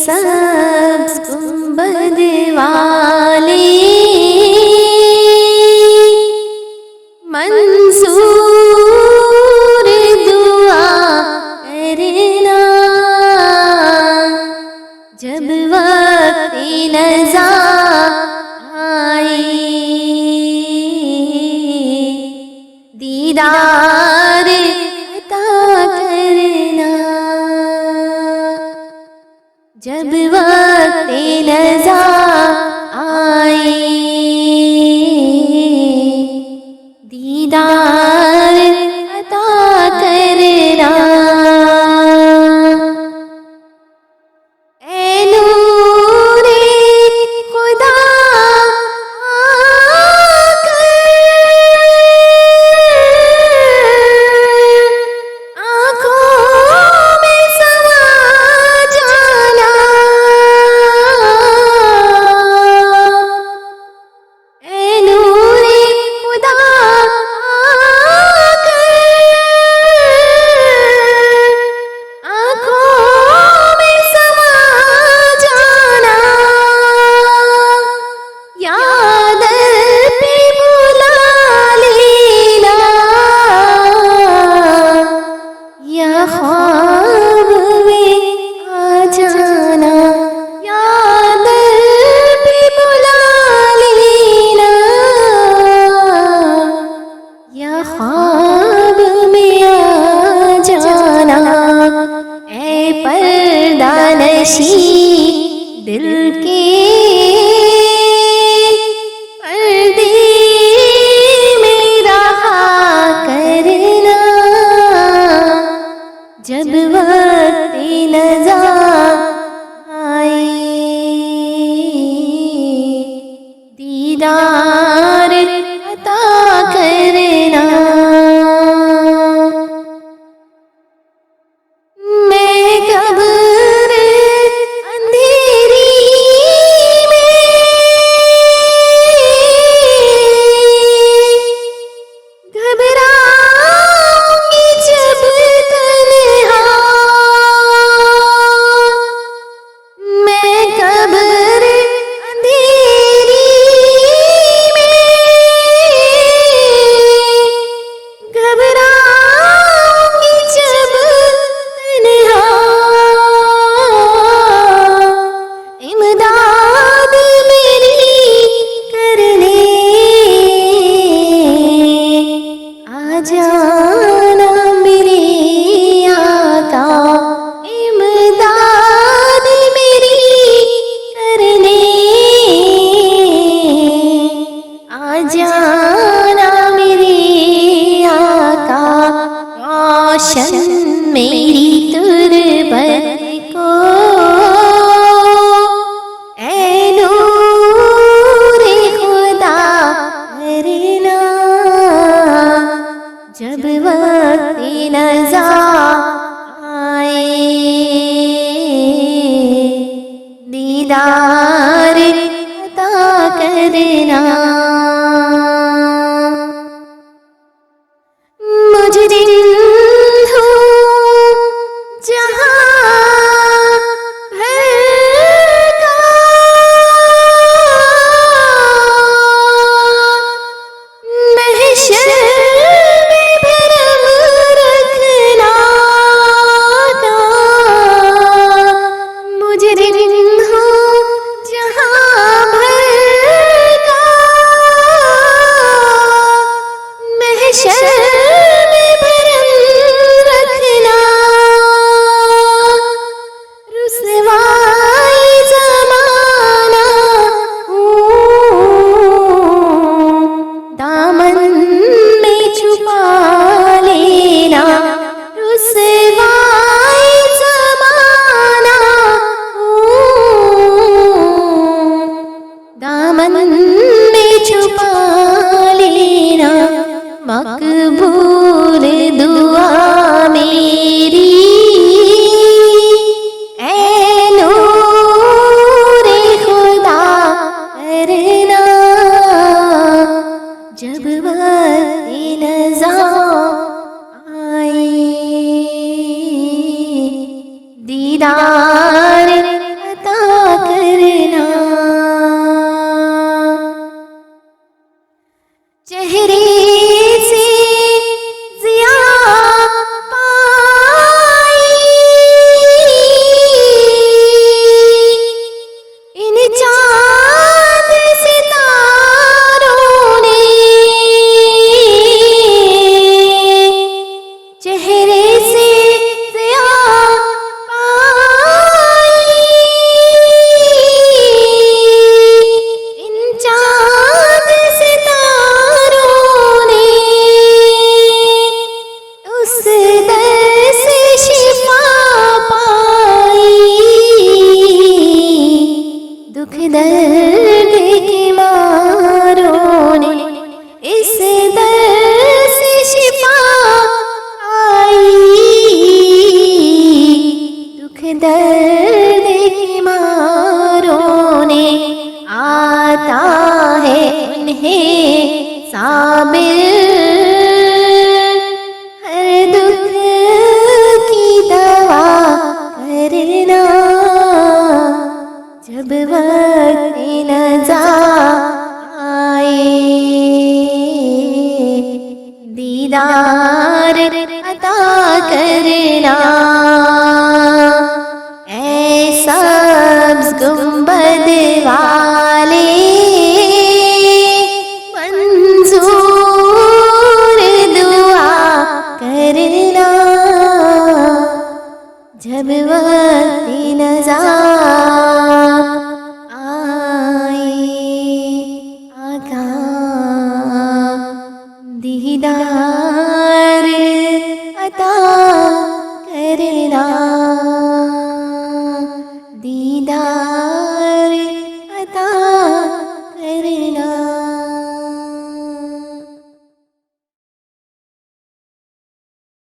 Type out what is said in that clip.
सब गुंबद वाले मंसूर दुआ करना, जब वक्त नज़ा आए दीदार अता करना, जब वक्त नज़ा आए दीदार अता करना। ऐ नूरे खुदा आकर आँखों में समा जाना, ऐ नूरे खुदा आँखों में समा जाना, याद पे बुला लेना, या ख्वाब में आ जाना, याद पे बुला लेना, या ख्वाब में आ जाना। ऐ पर्दा नशी दिल के पर्दे में रहा करना, जब वक्त नज़ा आए दीदार अता करना। मैं कब्र अंधेरी में घबराऊंगी जब तन्हा, मैं कब्र अंधेरी में घबराऊंगी जब तन्हा, इमदाद मेरी करने आ जाना मेरे आका, इमदाद मेरी करने आ जाना मेरे आका, रोशन मेरी तुरबत को ऐ नूरे खुदा करना, जब वक्त नज़ा आए दीदार अता करना। मुजरिम हूँ जहाँ भर का, महशर में भरम रखना ना, मुजरिम हूँ जहाँ भर का, बीमारों ने आता है उन्हें